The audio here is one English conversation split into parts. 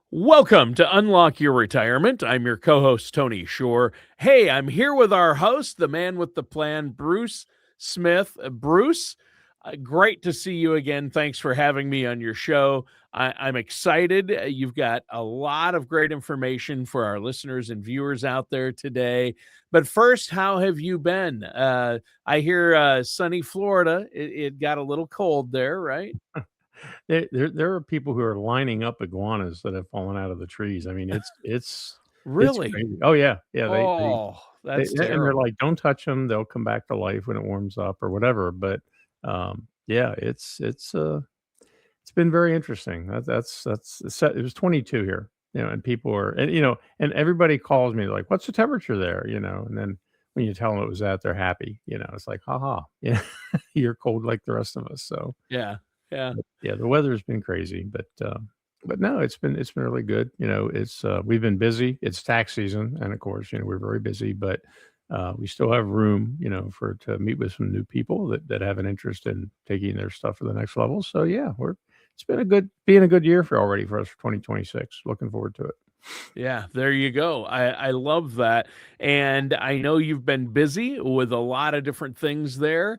Welcome to Unlock Your Retirement. I'm your co host, Tony Shore. Hey, I'm here with our host, the man with the plan, Bruce Smith. Bruce, great to see you again. Thanks for having me on your show. I'm excited. You've got a lot of great information for our listeners and viewers out there today. But first, how have you been? I hear sunny Florida. It got a little cold there, right? There are people who are lining up iguanas that have fallen out of the trees. I mean, it's Really? crazy. Oh, yeah. Yeah, Oh, that's and they're terrible. like, "Don't touch them; 'em, they'll come back to life when it warms up," or whatever, but, yeah, it's been very interesting. It was 22 here, and people are and everybody calls me like, "What's the temperature there?" And then when you tell them it was that, they're happy, it's like, "Ha ha, yeah, you're cold like the rest of us," so Yeah, yeah. but, yeah, the weather's been crazy, but no, it's been really good. We've been busy. It's tax season, and of course, we're very busy, but we still have room, for to meet with some new people that have an interest in taking their stuff to the next level. So yeah, we're it's been a good being a good year for us for 2026. Looking forward to it. Yeah, there you go. I love that. And I know you've been busy with a lot of different things there.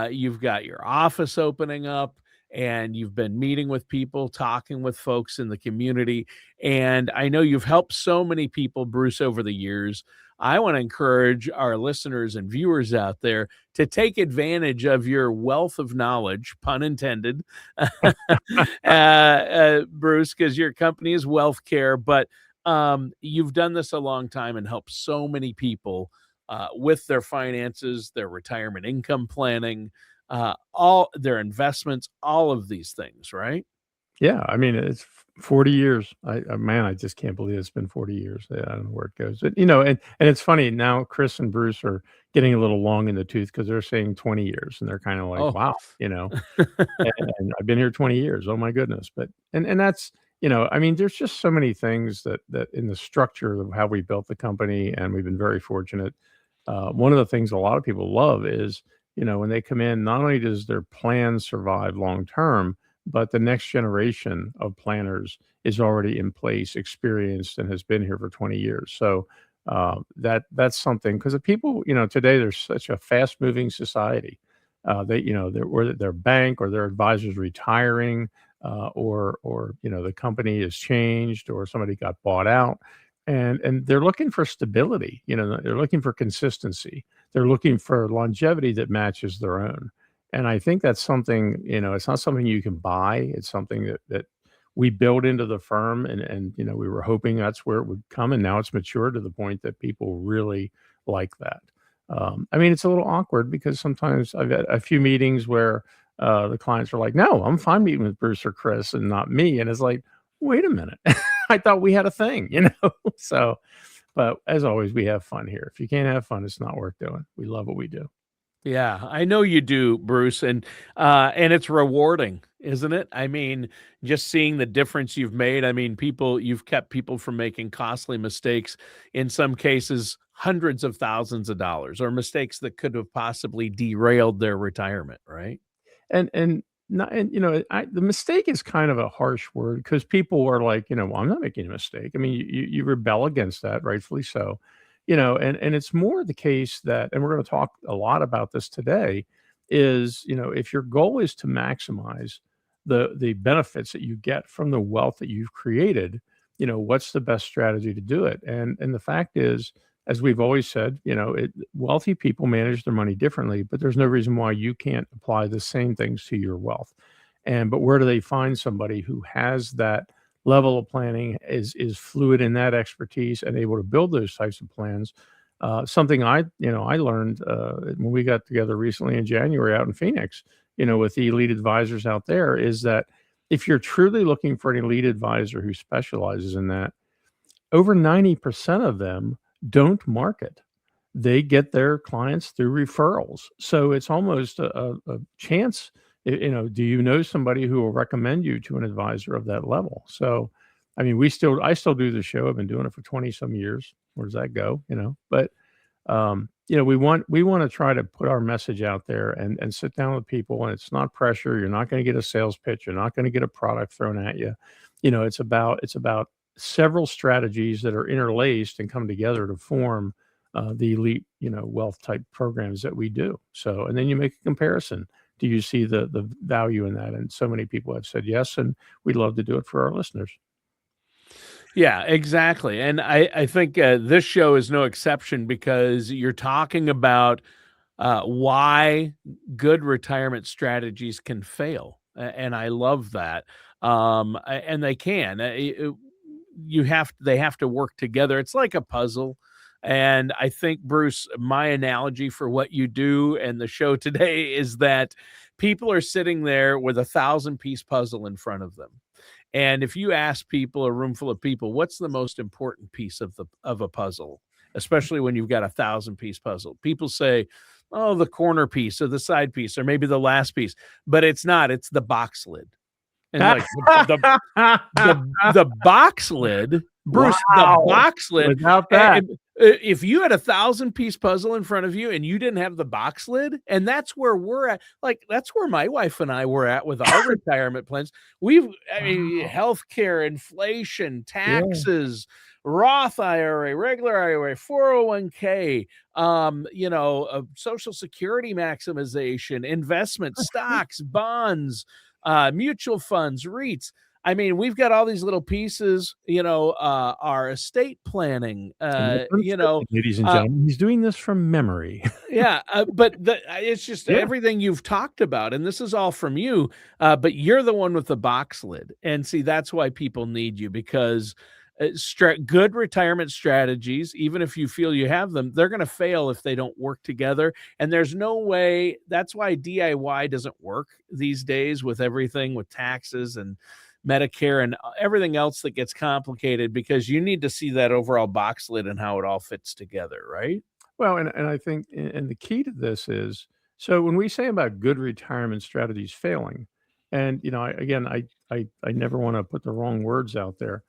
You've got your office opening up and you've been meeting with people, talking with folks in the community. And I know you've helped so many people, Bruce, over the years. I want to encourage our listeners and viewers out there to take advantage of your wealth of knowledge, pun intended, Bruce, because your company is WealthKare. But you've done this a long time and helped so many people with their finances, their retirement income planning, all their investments, all of these things, right? Yeah, I mean, it's 40 years. Man, I just can't believe it's been 40 years. Yeah, I don't know where it goes. But, and it's funny now, Chris and Bruce are getting a little long in the tooth because they're saying 20 years, and they're kind of like, Oh, wow, and I've been here 20 years. Oh my goodness. And that's, I mean, there's just so many things that in the structure of how we built the company, and we've been very fortunate. One of the things a lot of people love is, when they come in, not only does their plan survive long term, but the next generation of planners is already in place, experienced, and has been here for 20 years. So that's something because the people, today there's such a fast moving society. Whether their bank or their advisors retiring, or the company has changed, or somebody got bought out, and they're looking for stability. They're looking for consistency. They're looking for longevity that matches their own. And I think that's something, it's not something you can buy. It's something that we built into the firm, and we were hoping that's where it would come, and now it's matured to the point that people really like that. I mean, it's a little awkward because sometimes I've had a few meetings where the clients are like, "No, I'm fine meeting with Bruce or Chris and not me," and it's like, "Wait a minute, I thought we had a thing." So, but as always, we have fun here. If you can't have fun, it's not worth doing. We love what we do. yeah, I know you do, Bruce, and it's rewarding, isn't it? I mean, just seeing the difference you've made. I mean, you've kept people from making costly mistakes, in some cases, hundreds of thousands of dollars, or mistakes that could have possibly derailed their retirement, right? And not and, the mistake is kind of a harsh word because people are like, "Well, I'm not making a mistake." I mean, you rebel against that, rightfully so. And it's more the case that, and we're gonna talk a lot about this today, is, if your goal is to maximize the benefits that you get from the wealth that you've created, what's the best strategy to do it? And the fact is, as we've always said, wealthy people manage their money differently, but there's no reason why you can't apply the same things to your wealth. But where do they find somebody who has that level of planning, is fluid in that expertise, and able to build those types of plans? Something I learned when we got together recently in January out in Phoenix, with the elite advisors out there, is that if you're truly looking for an elite advisor who specializes in that, over 90% of them don't market. They get their clients through referrals. So it's almost a chance. Do you know somebody who will recommend you to an advisor of that level? So, I mean, I still do the show. I've been doing it for 20 some years. Where does that go? But we want to try to put our message out there and sit down with people, and it's not pressure. You're not going to get a sales pitch. You're not going to get a product thrown at you. It's about several strategies that are interlaced and come together to form the elite, wealth type programs that we do. So, and then you make a comparison. Do you see the value in that? And so many people have said yes, and we'd love to do it for our listeners. Yeah, exactly. And I think this show is no exception because you're talking about why good retirement strategies can fail. And I love that. And they can. They have to work together. It's like a puzzle. And I think, Bruce, my analogy for what you do and the show today is that people are sitting there with a 1,000-piece puzzle in front of them. And if you ask people, a room full of people, what's the most important piece of a puzzle, especially when you've got a 1,000-piece puzzle, people say, oh, the corner piece or the side piece or maybe the last piece, but it's not. It's the box lid. And like the box lid, Bruce, Wow. the box lid. Without that, If you had a 1,000-piece puzzle in front of you and you didn't have the box lid, and that's where we're at, like that's where my wife and I were at with our retirement plans. Healthcare, inflation, taxes, Roth IRA, regular IRA, 401k, Social Security maximization, investment, stocks, bonds, mutual funds, REITs. I mean, we've got all these little pieces, our estate planning, ladies and gentlemen, he's doing this from memory. yeah, but it's just everything you've talked about, and this is all from you, but you're the one with the box lid. And see, that's why people need you, because good retirement strategies, even if you feel you have them, they're going to fail if they don't work together. And there's no way. That's why DIY doesn't work these days with everything, with taxes and Medicare and everything else that gets complicated, because you need to see that overall box lid and how it all fits together, right? Well, and I think, and the key to this is, so when we say about good retirement strategies failing, and I never want to put the wrong words out there.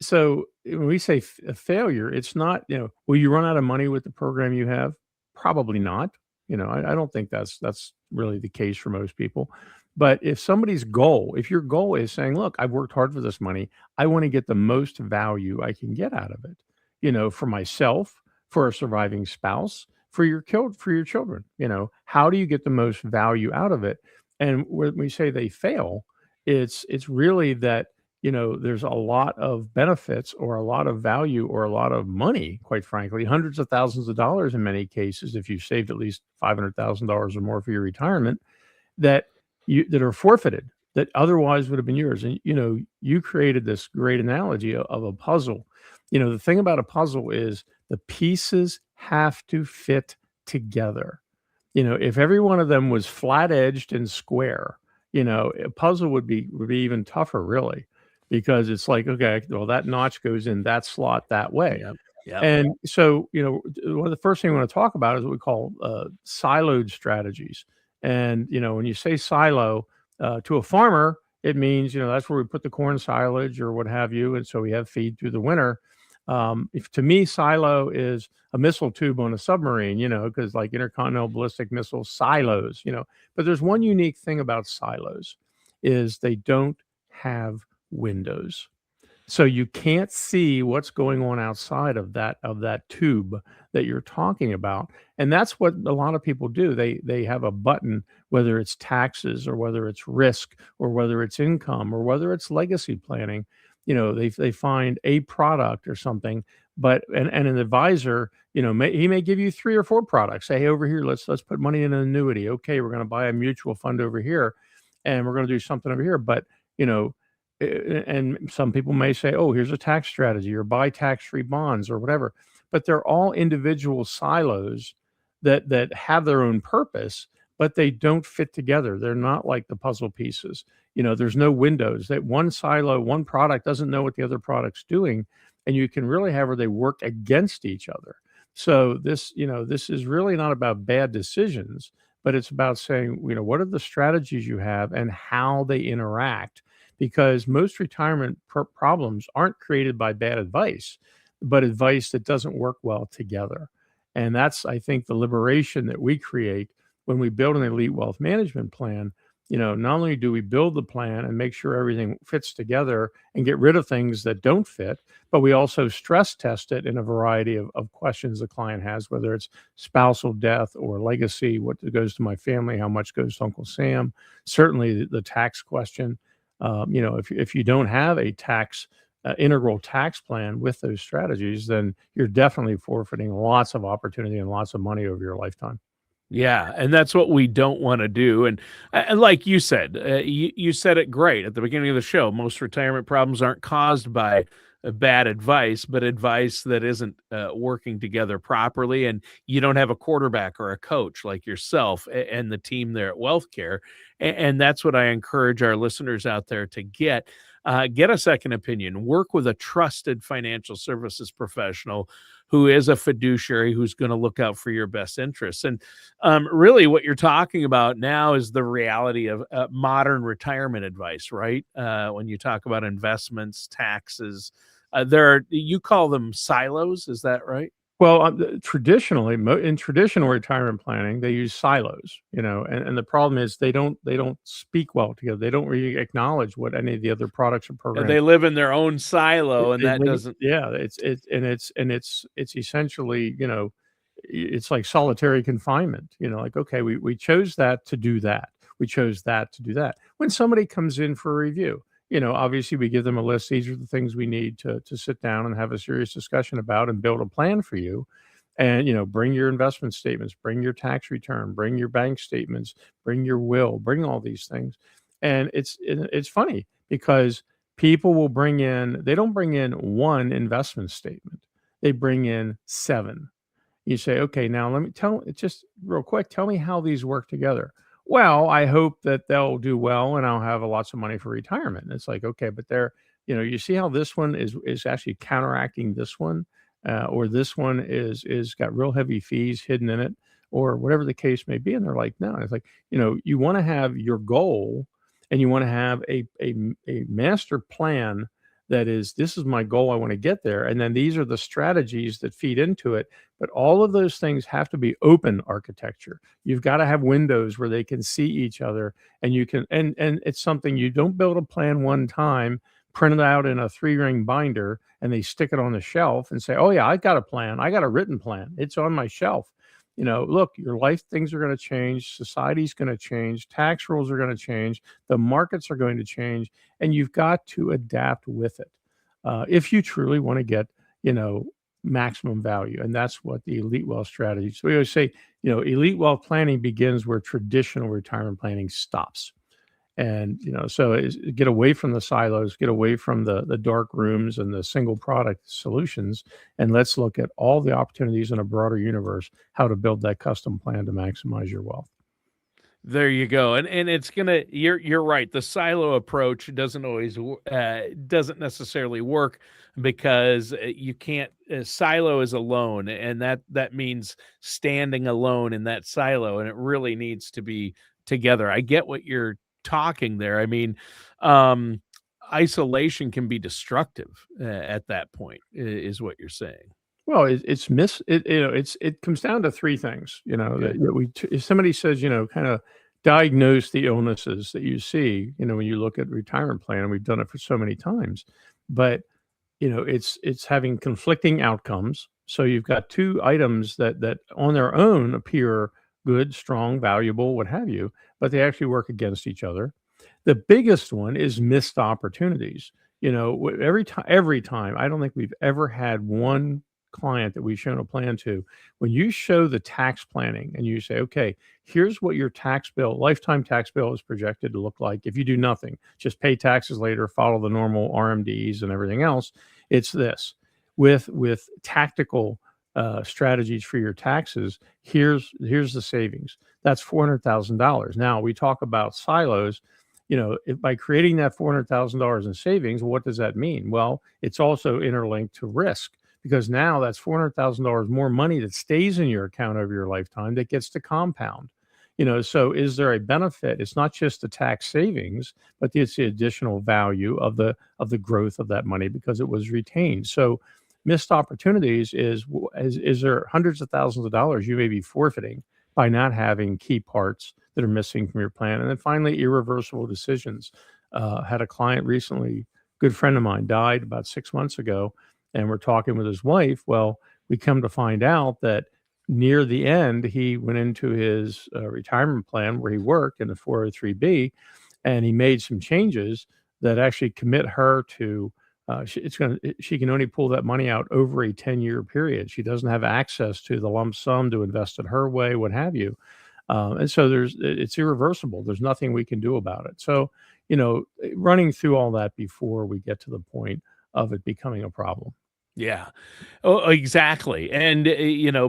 So when we say a failure, it's not, will you run out of money with the program you have? Probably not. I don't think that's really the case for most people. But if if your goal is saying, look, I've worked hard for this money, I want to get the most value I can get out of it, for myself, for a surviving spouse, for your children, how do you get the most value out of it? And when we say they fail, it's really that, there's a lot of benefits or a lot of value or a lot of money, quite frankly, hundreds of thousands of dollars in many cases, if you've saved at least $500,000 or more for your retirement, that are forfeited, that otherwise would have been yours. And, you created this great analogy of a puzzle. The thing about a puzzle is the pieces have to fit together. If every one of them was flat edged and square, a puzzle would be even tougher, really, because it's like, okay, well, that notch goes in that slot that way. Yep. And so, one of the first things we want to talk about is what we call siloed strategies. And, when you say silo to a farmer, it means, that's where we put the corn silage or what have you. And so we have feed through the winter. If to me, silo is a missile tube on a submarine, because like intercontinental ballistic missile silos, but there's one unique thing about silos is they don't have windows. So you can't see what's going on outside of that tube that you're talking about. And that's what a lot of people do. They have a button, whether it's taxes or whether it's risk or whether it's income or whether it's legacy planning. They find a product or something, but and an advisor, he may give you 3 or 4 products. Say, hey, over here, let's put money in an annuity. Okay, we're going to buy a mutual fund over here, and we're going to do something over here. But and some people may say, oh, here's a tax strategy or buy tax-free bonds or whatever. But they're all individual silos that have their own purpose, but they don't fit together. They're not like the puzzle pieces. There's no windows. That one silo, one product doesn't know what the other product's doing, and you can really have where they work against each other. So this is really not about bad decisions, but it's about saying, what are the strategies you have and how they interact? Because most retirement problems aren't created by bad advice, but advice that doesn't work well together. And that's, I think, the liberation that we create when we build an elite wealth management plan not only do we build the plan and make sure everything fits together and get rid of things that don't fit, but we also stress test it in a variety of questions the client has, whether it's spousal death or legacy, what goes to my family, how much goes to Uncle Sam, certainly the tax question. If you don't have a integral tax plan with those strategies, then you're definitely forfeiting lots of opportunity and lots of money over your lifetime. Yeah, and that's what we don't want to do. And like you said, you said it great at the beginning of the show. Most retirement problems aren't caused by bad advice, but advice that isn't working together properly. And you don't have a quarterback or a coach like yourself and the team there at WealthKare. And that's what I encourage our listeners out there to get. Get a second opinion. Work with a trusted financial services professional who is a fiduciary who's going to look out for your best interests. And really, what you're talking about now is the reality of modern retirement advice, right? When you talk about investments, taxes, you call them silos. Is that right? Well, traditionally, in traditional retirement planning, they use silos, and the problem is they don't speak well together. They don't really acknowledge what any of the other products or programs. They live in their own silo, and that doesn't. Yeah, it's essentially, it's like solitary confinement. Like, okay, we chose that to do that. We chose that to do that. When somebody comes in for a review, obviously we give them a list. These are the things we need to sit down and have a serious discussion about and build a plan for you. And, bring your investment statements, bring your tax return, bring your bank statements, bring your will, bring all these things. And it's funny because people will they don't bring in one investment statement. They bring in 7. You say, okay, now just real quick, tell me how these work together. Well, I hope that they'll do well and I'll have lots of money for retirement. And it's like, okay, but you see how this one is actually counteracting this one, or this one is got real heavy fees hidden in it, or whatever the case may be. And they're like, no. And it's like, you want to have your goal and you want to have a master plan this is my goal. I want to get there. And then these are the strategies that feed into it. But all of those things have to be open architecture. You've got to have windows where they can see each other, and you can, and it's something you don't build a plan one time, print it out in a 3-ring binder, and they stick it on the shelf and say, oh yeah, I got a plan. I got a written plan. It's on my shelf. Look, your life things are going to change. Society's going to change. Tax rules are going to change. The markets are going to change. And you've got to adapt with it if you truly want to get, maximum value. And that's what the elite wealth strategy. So we always say, elite wealth planning begins where traditional retirement planning stops. And, get away from the silos, get away from the dark rooms and the single product solutions. And let's look at all the opportunities in a broader universe, how to build that custom plan to maximize your wealth. There you go. And it's gonna, you're right. The silo approach doesn't always doesn't necessarily work because you can't silo is alone, and that means standing alone in that silo, and it really needs to be together. I get what you're talking there. I mean, isolation can be destructive at that point, is what you're saying. Well, it comes down to 3 things, Okay. if somebody says, kind of diagnose the illnesses that you see, when you look at retirement plan, and we've done it for so many times, but, it's having conflicting outcomes. So you've got 2 items that on their own appear good, strong, valuable, what have you, but they actually work against each other. The biggest one is missed opportunities. Every time, I don't think we've ever had one client that we've shown a plan to. When you show the tax planning and you say, okay, here's what your lifetime tax bill is projected to look like if you do nothing, just pay taxes later, follow the normal RMDs and everything else. It's this with tactical strategies for your taxes. Here's the savings. That's $400,000. Now we talk about silos. If by creating that $400,000 in savings, what does that mean? Well, it's also interlinked to risk, because now that's $400,000 more money that stays in your account over your lifetime that gets to compound. So is there a benefit? It's not just the tax savings, but it's the additional value of the growth of that money because it was retained. So missed opportunities is there hundreds of thousands of dollars you may be forfeiting by not having key parts that are missing from your plan. And then finally, irreversible decisions. Had a client recently, good friend of mine, died about 6 months ago, and we're talking with his wife. Well, we come to find out that near the end, he went into his retirement plan where he worked in the 403B, and he made some changes that actually commit her to she can only pull that money out over a 10-year period. She doesn't have access to the lump sum to invest it her way, what have you. And so it's irreversible. There's nothing we can do about it. So, running through all that before we get to the point of it becoming a problem. Yeah. Oh, exactly. And,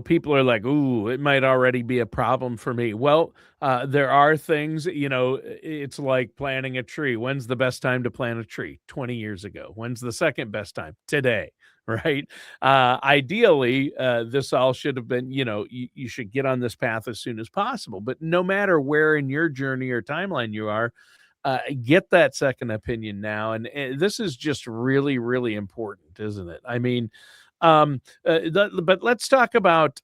people are like, ooh, it might already be a problem for me. Well, there are things, it's like planting a tree. When's the best time to plant a tree? 20 years ago. When's the second best time? Today. Right. Ideally, this all should have been, you should get on this path as soon as possible. But no matter where in your journey or timeline you are, get that second opinion now. And this is just really, really important, isn't it? I mean, but let's talk about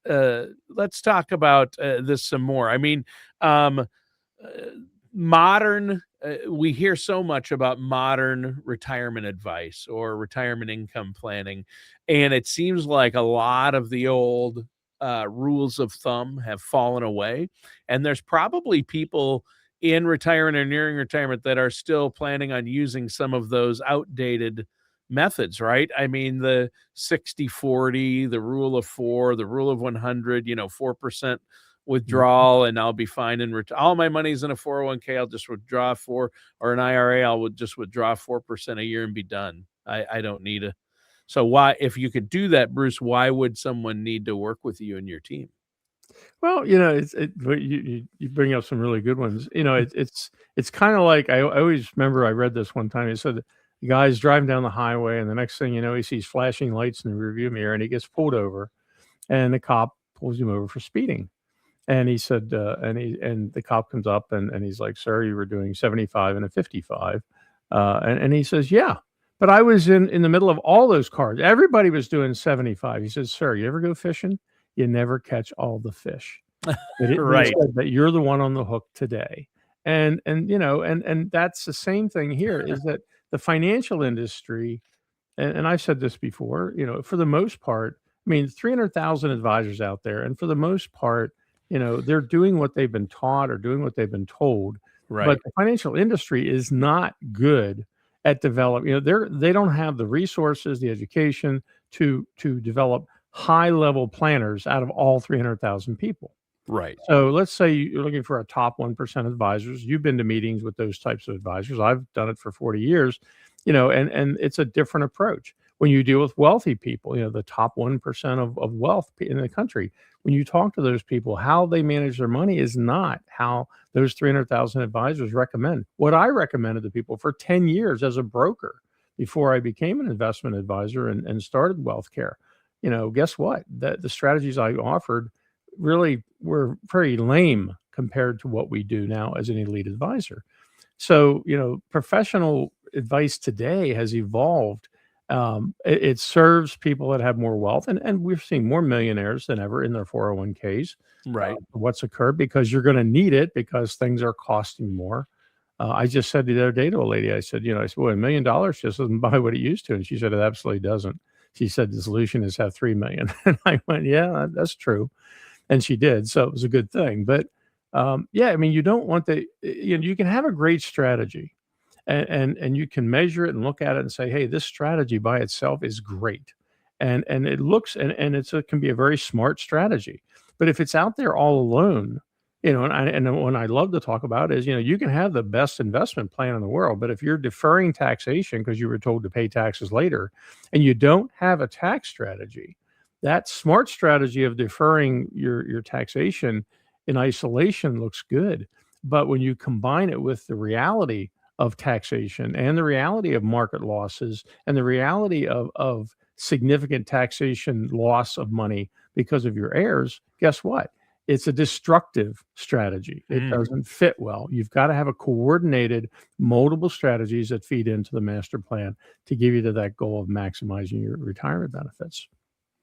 this some more. I mean, uh, modern we hear so much about modern retirement advice or retirement income planning, and it seems like a lot of the old rules of thumb have fallen away, and there's probably people in retirement or nearing retirement that are still planning on using some of those outdated methods, right? I mean, the 60-40, the rule of 4, the rule of 100, 4% Mhm. withdrawal, and I'll be fine. And all my money's in a 401k. I'll just withdraw 4, or an IRA. Just withdraw 4% a year and be done. I don't need a. So why, if you could do that, Bruce, why would someone need to work with you and your team? Well, but you bring up some really good ones. It's kind of like I always remember I read this one time. It said the guy's driving down the highway, and the next thing you know, he sees flashing lights in the rearview mirror, and he gets pulled over, and the cop pulls him over for speeding. And he said, and the cop comes up, and he's like, "Sir, you were doing 75 and a 55," and he says, "Yeah, but I was in the middle of all those cars. Everybody was doing 75." He says, "Sir, you ever go fishing? You never catch all the fish." But he Right. said that you're the one on the hook today. And that's the same thing here, is that the financial industry, and I've said this before, for the most part, I mean, 300,000 advisors out there, and for the most part, they're doing what they've been taught or doing what they've been told. But Right. the financial industry is not good at developing. They don't have the resources, the education to develop high level planners out of all 300,000 people. Right. So let's say you're looking for a top 1% advisors. You've been to meetings with those types of advisors. I've done it for 40 years, and it's a different approach. When you deal with wealthy people, the top 1% of wealth in the country, when you talk to those people, how they manage their money is not how those 300,000 advisors recommend. What I recommended to people for 10 years as a broker before I became an investment advisor and started WealthKare, guess what? The strategies I offered really were very lame compared to what we do now as an elite advisor. So, professional advice today has evolved. It serves people that have more wealth, and we're seeing more millionaires than ever in their 401ks. Right. What's occurred because you're going to need it because things are costing more. I just said the other day to a lady, I said, well, $1 million just doesn't buy what it used to. And she said, it absolutely doesn't. She said, the solution is have 3 million. And I went, yeah, that's true. And she did, so it was a good thing. But, yeah, I mean, you don't want you can have a great strategy, and you can measure it and look at it and say, "Hey, this strategy by itself is great." And it looks and it can be a very smart strategy. But if it's out there all alone, and what I love to talk about is, you can have the best investment plan in the world, but if you're deferring taxation because you were told to pay taxes later, and you don't have a tax strategy, that smart strategy of deferring your taxation in isolation looks good. But when you combine it with the reality of taxation and the reality of market losses and the reality of significant taxation loss of money because of your heirs, guess what? It's a destructive strategy. It Mm. doesn't fit well. You've got to have a coordinated, multiple strategies that feed into the master plan to give you to that goal of maximizing your retirement benefits.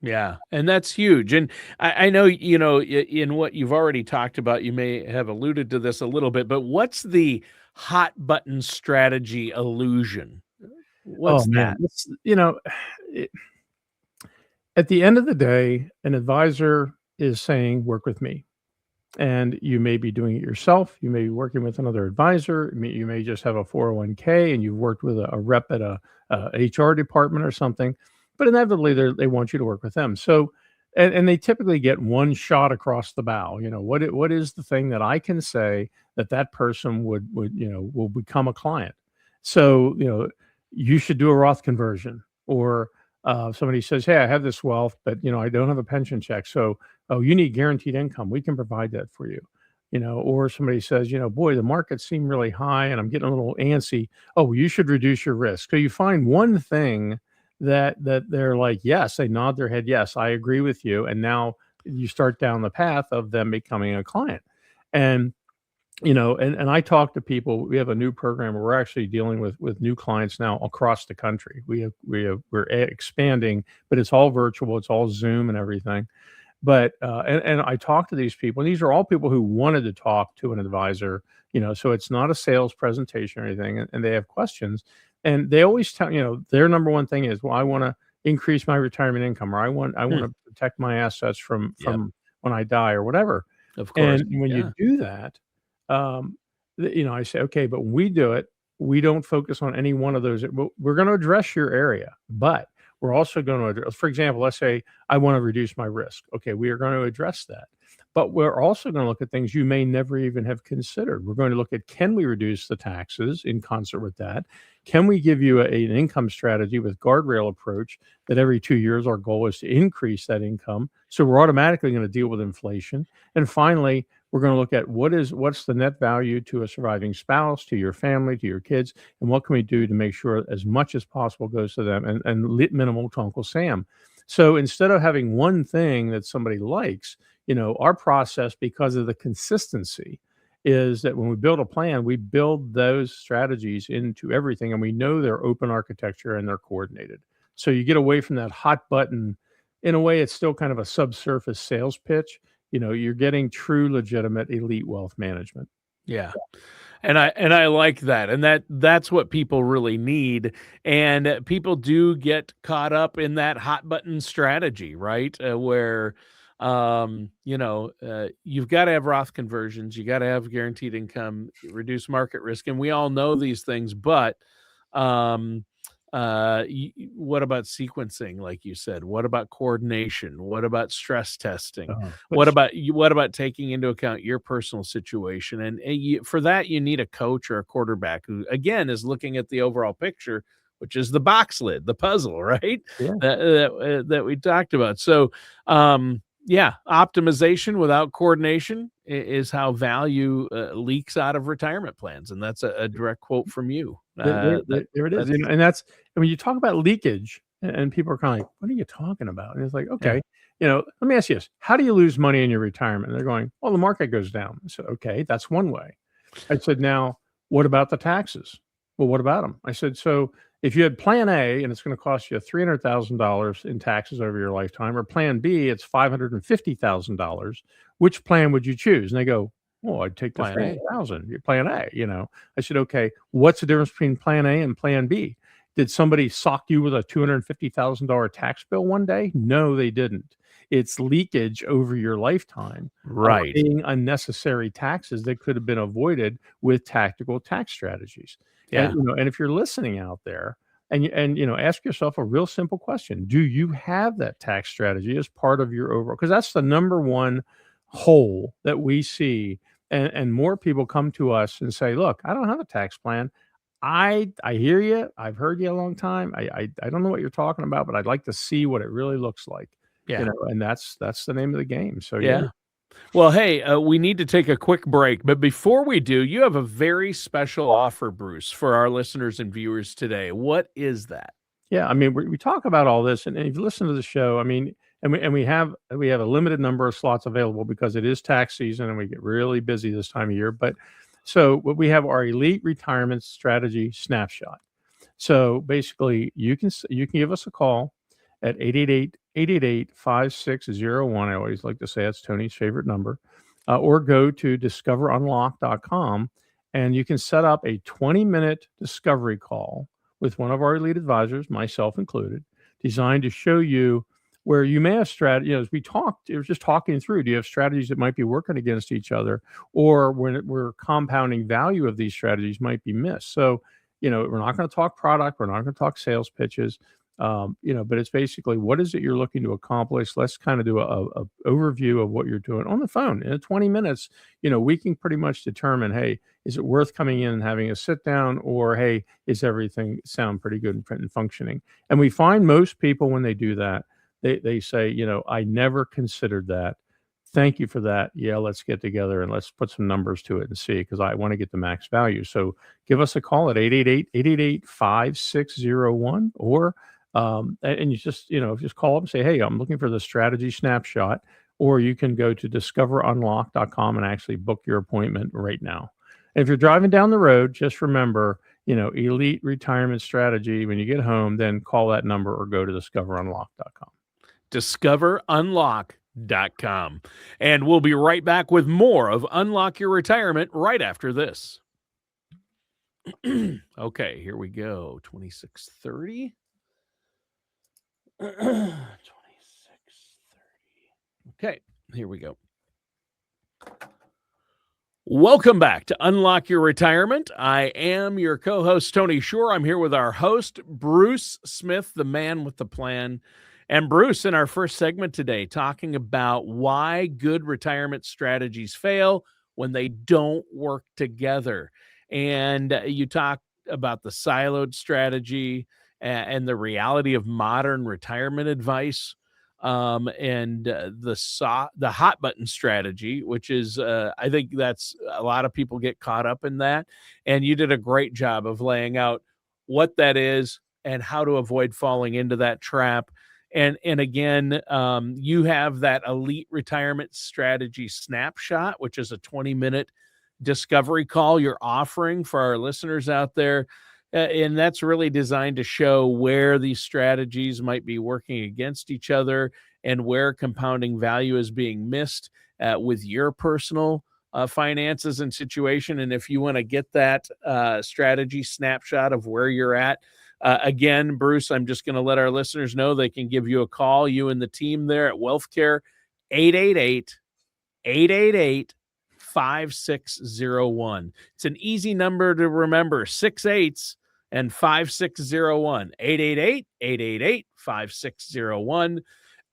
Yeah, and that's huge. And I know, in what you've already talked about, you may have alluded to this a little bit, but what's the hot button strategy illusion? Oh What's man, that? it's, it, at the end of the day, an advisor is saying, work with me. And you may be doing it yourself. You may be working with another advisor. You may just have a 401k and you've worked with a rep at a HR department or something. But inevitably, they want you to work with them. So, and they typically get one shot across the bow. What is the thing that I can say that that person would will become a client? So, you should do a Roth conversion, or somebody says, "Hey, I have this wealth, but I don't have a pension check, so." Oh, you need guaranteed income. We can provide that for you. Or somebody says, boy, the markets seem really high and I'm getting a little antsy. Oh, you should reduce your risk. So you find one thing that they're like, yes, they nod their head, yes, I agree with you. And now you start down the path of them becoming a client. And and I talk to people. We have a new program where we're actually dealing with new clients now across the country. We're expanding, but it's all virtual, it's all Zoom and everything. But, and I talk to these people, and these are all people who wanted to talk to an advisor, so it's not a sales presentation or anything, and they have questions. And they always tell, their number one thing is, well, I want to increase my retirement income, or I want Hmm. to protect my assets from Yep, when I die or whatever. of course. And when you Yeah. do that, um, I say, okay, but when we do it, we don't focus on any one of those. We're going to address your area, but we're also going to address, for example, let's say I want to reduce my risk. Okay, we are going to address that. But we're also going to look at things you may never even have considered. We're going to look at, can we reduce the taxes in concert with that? Can we give you an income strategy with guardrail approach that every 2 years our goal is to increase that income? So we're automatically going to deal with inflation. And finally, we're going to look at what's the net value to a surviving spouse, to your family, to your kids, and what can we do to make sure as much as possible goes to them and minimal to Uncle Sam. So instead of having one thing that somebody likes, our process, because of the consistency, is that when we build a plan, we build those strategies into everything, and we know they're open architecture and they're coordinated. So you get away from that hot button. In a way, it's still kind of a subsurface sales pitch. You're getting true, legitimate, elite wealth management. Yeah. And I like that. And that's what people really need. And people do get caught up in that hot button strategy, right? Where you've got to have Roth conversions, you got to have guaranteed income, reduce market risk, and we all know these things, but um what about sequencing, like you said? What about coordination? What about stress testing? But What about taking into account your personal situation? And for that, you need a coach or a quarterback who, again, is looking at the overall picture, which is the box lid, the puzzle, right? yeah, That we talked about. So, yeah, optimization without coordination is how value leaks out of retirement plans, and that's a direct quote from you. there it is. That's And that's, and when you talk about leakage, and people are kind of like, what are you talking about? And it's like, yeah, okay, let me ask you this. How do you lose money in your retirement? And they're going, well, the market goes down. I said, okay, that's one way. I said, now, what about the taxes? Well, what about them? I said, so if you had plan A and it's going to cost you $300,000 in taxes over your lifetime, or plan B, it's $550,000, which plan would you choose? And they go, well, I'd take the plan A. 300,000, plan A. I said, okay, what's the difference between plan A and plan B? Did somebody sock you with a $250,000 tax bill one day? No, they didn't. It's leakage over your lifetime of Right. paying unnecessary taxes that could have been avoided with tactical tax strategies. And Yeah. and if you're listening out there, and ask yourself a real simple question: do you have that tax strategy as part of your overall? Because that's the number one hole that we see, and more people come to us and say, "Look, I don't have a tax plan. I hear you. I've heard you a long time. I don't know what you're talking about, but I'd like to see what it really looks like." Yeah. And that's the name of the game. So yeah. Yeah. Well, hey, we need to take a quick break, but before we do, you have a very special offer, Bruce, for our listeners and viewers today. What is that? Yeah, I mean, we talk about all this, and if you listen to the show, I mean, and we have a limited number of slots available because it is tax season and we get really busy this time of year. But so what we have our Elite Retirement Strategy Snapshot. So basically, you can give us a call at 888-5601. I always like to say that's Tony's favorite number. Or go to discoverunlock.com, and you can set up a 20-minute discovery call with one of our elite advisors, myself included, designed to show you where you may have strategy. As we talked, it was just talking through, do you have strategies that might be working against each other, or where compounding value of these strategies might be missed? So, we're not going to talk product, we're not going to talk sales pitches, but it's basically, what is it you're looking to accomplish? Let's kind of do a overview of what you're doing on the phone. In 20 minutes, we can pretty much determine, hey, is it worth coming in and having a sit down, or hey, is everything sound pretty good and functioning? And we find most people, when they do that, they say, I never considered that. Thank you for that. Yeah, let's get together and let's put some numbers to it and see, because I want to get the max value. So give us a call at 888-888-5601, or and you just call up and say, hey, I'm looking for the strategy snapshot, or you can go to discoverunlock.com and actually book your appointment right now. And if you're driving down the road, just remember, elite retirement strategy. When you get home, then call that number or go to discoverunlock.com. discoverunlock.com. And we'll be right back with more of Unlock Your Retirement right after this. Okay, here we go. 2630. 2630. Okay, here we go. Welcome back to Unlock Your Retirement. I am your co-host, Tony Shore. I'm here with our host, Bruce Smith, the man with the plan. And Bruce, in our first segment today, talking about why good retirement strategies fail when they don't work together. And you talked about the siloed strategy and the reality of modern retirement advice, and the hot button strategy, which is, I think that's a lot of people get caught up in that. And you did a great job of laying out what that is and how to avoid falling into that trap. And again, you have that elite retirement strategy snapshot, which is a 20-minute discovery call you're offering for our listeners out there. And that's really designed to show where these strategies might be working against each other and where compounding value is being missed with your personal finances and situation. And if you want to get that strategy snapshot of where you're at, again, Bruce, I'm just going to let our listeners know they can give you a call, you and the team there at WealthKare, 888-888-5601. It's an easy number to remember, 6 8s and 5601, 888-888-5601.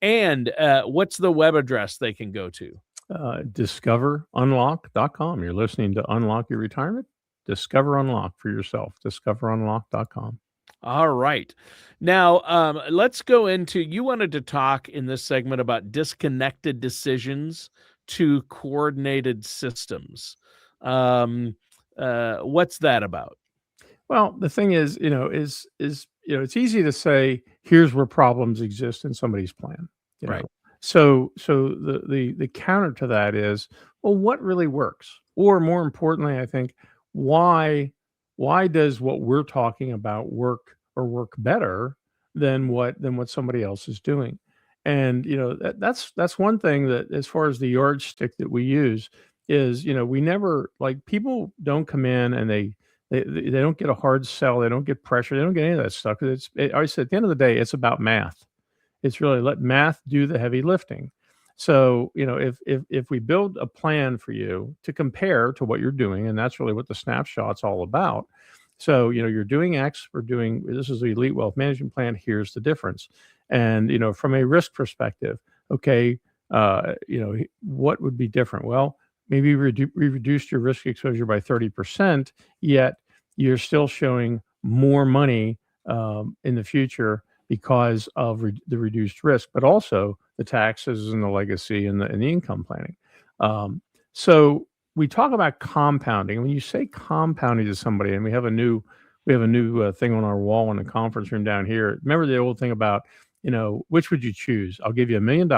And what's the web address they can go to? Discoverunlock.com. You're listening to Unlock Your Retirement. Discover Unlock for yourself. Discoverunlock.com. All right. Now, let's go into, you wanted to talk in this segment about disconnected decisions to coordinated systems. What's that about? Well, the thing is, it's easy to say, here's where problems exist in somebody's plan. Right. So the counter to that is, well, what really works? Or more importantly, I think, why does what we're talking about work better than what somebody else is doing? And that's one thing that, as far as the yardstick that we use, is we never, like, people don't come in and they don't get a hard sell, they don't get pressure, they don't get any of that stuff. Because I said, at the end of the day, it's about math. It's really let math do the heavy lifting. So, if we build a plan for you to compare to what you're doing, and that's really what the snapshot's all about. So, you're doing X, this is the Elite Wealth Management Plan, here's the difference. And, from a risk perspective, okay, what would be different? Well, maybe we reduced your risk exposure by 30%, yet you're still showing more money in the future because of the reduced risk, but also the taxes and the legacy and the income planning. So we talk about compounding. When you say compounding to somebody, and we have a new thing on our wall in the conference room down here. Remember the old thing about, which would you choose? I'll give you $1 million,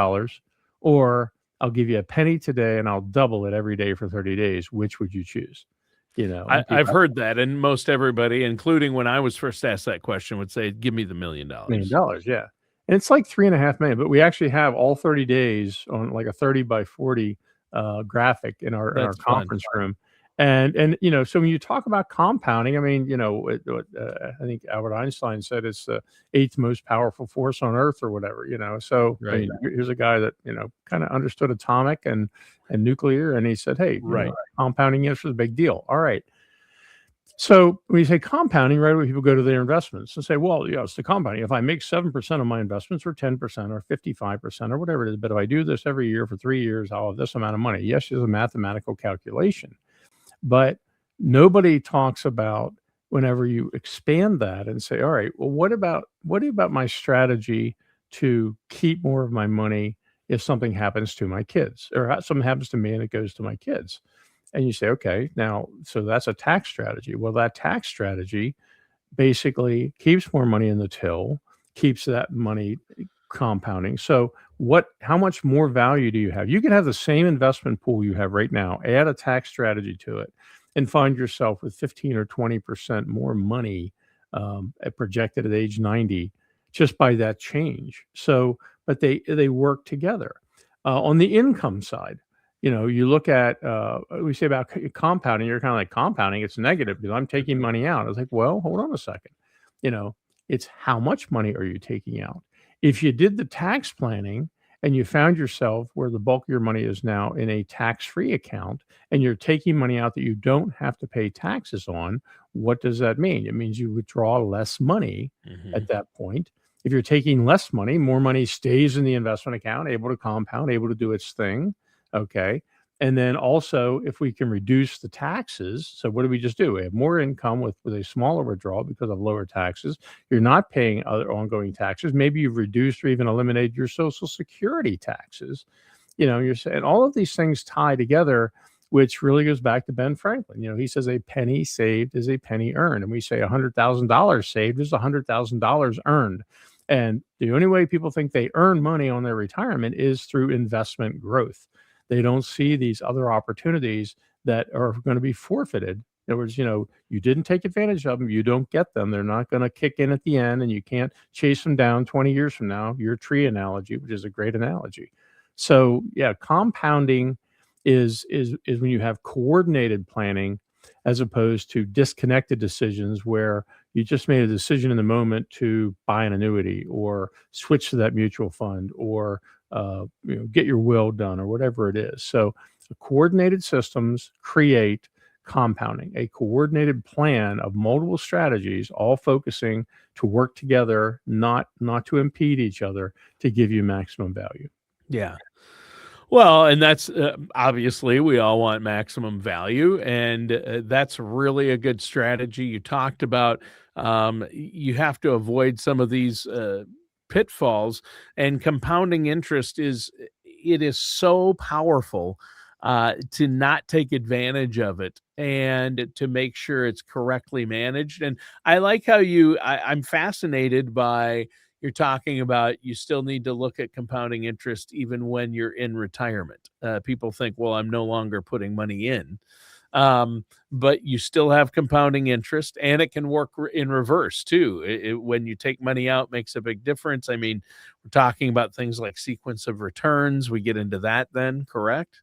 or I'll give you a penny today and I'll double it every day for 30 days. Which would you choose? I've heard that, and most everybody, including when I was first asked that question, would say, give me the $1 million. $1 million, yeah. And it's like 3.5 million, but we actually have all 30 days on like a 30 by 40 graphic in our That's fun. conference room. And so when you talk about compounding, I mean, I think Albert Einstein said it's the eighth most powerful force on earth or whatever. So I Right. mean, here's a guy that kind of understood atomic and nuclear, and he said, hey, Right. compounding interest is a big deal. All right. So when you say compounding, right away people go to their investments and say, well, it's the compounding. If I make 7% of my investments or 10% or 55% or whatever it is, but if I do this every year for 3 years, I'll have this amount of money. Yes, there's a mathematical calculation, but nobody talks about whenever you expand that and say, all right, well, what about my strategy to keep more of my money if something happens to my kids or something happens to me and it goes to my kids? And you say, okay, now, so that's a tax strategy. Well, that tax strategy basically keeps more money in the till, keeps that money compounding. So how much more value do you have? You can have the same investment pool you have right now, add a tax strategy to it, and find yourself with 15 or 20% more money projected at age 90 just by that change. So, but they work together. On the income side, you look at, we say about compounding, you're kind of like compounding, it's negative because I'm taking money out. I was like, well, hold on a second. It's how much money are you taking out? If you did the tax planning and you found yourself where the bulk of your money is now in a tax-free account and you're taking money out that you don't have to pay taxes on, what does that mean? It means you withdraw less money at that point. If you're taking less money, more money stays in the investment account, able to compound, able to do its thing. Okay. And then also, if we can reduce the taxes, so what do we just do? We have more income with a smaller withdrawal because of lower taxes. You're not paying other ongoing taxes. Maybe you've reduced or even eliminated your Social Security taxes. You're saying all of these things tie together, which really goes back to Ben Franklin. He says a penny saved is a penny earned. And we say $100,000 saved is $100,000 earned. And the only way people think they earn money on their retirement is through investment growth. They don't see these other opportunities that are going to be forfeited. In other words, you didn't take advantage of them. You don't get them. They're not going to kick in at the end, and you can't chase them down 20 years from now. Your tree analogy, which is a great analogy. So yeah, compounding is when you have coordinated planning as opposed to disconnected decisions where you just made a decision in the moment to buy an annuity or switch to that mutual fund or get your will done or whatever it is. So coordinated systems create compounding, a coordinated plan of multiple strategies, all focusing to work together, not to impede each other, to give you maximum value. Yeah. Well, and that's obviously we all want maximum value, and that's really a good strategy. You talked about you have to avoid some of these pitfalls, and compounding interest is so powerful to not take advantage of it and to make sure it's correctly managed. And I like how I'm fascinated by you're talking about you still need to look at compounding interest even when you're in retirement. People think, well, I'm no longer putting money in. But you still have compounding interest, and it can work in reverse too. When you take money out, makes a big difference. I mean, we're talking about things like sequence of returns. We get into that then, correct?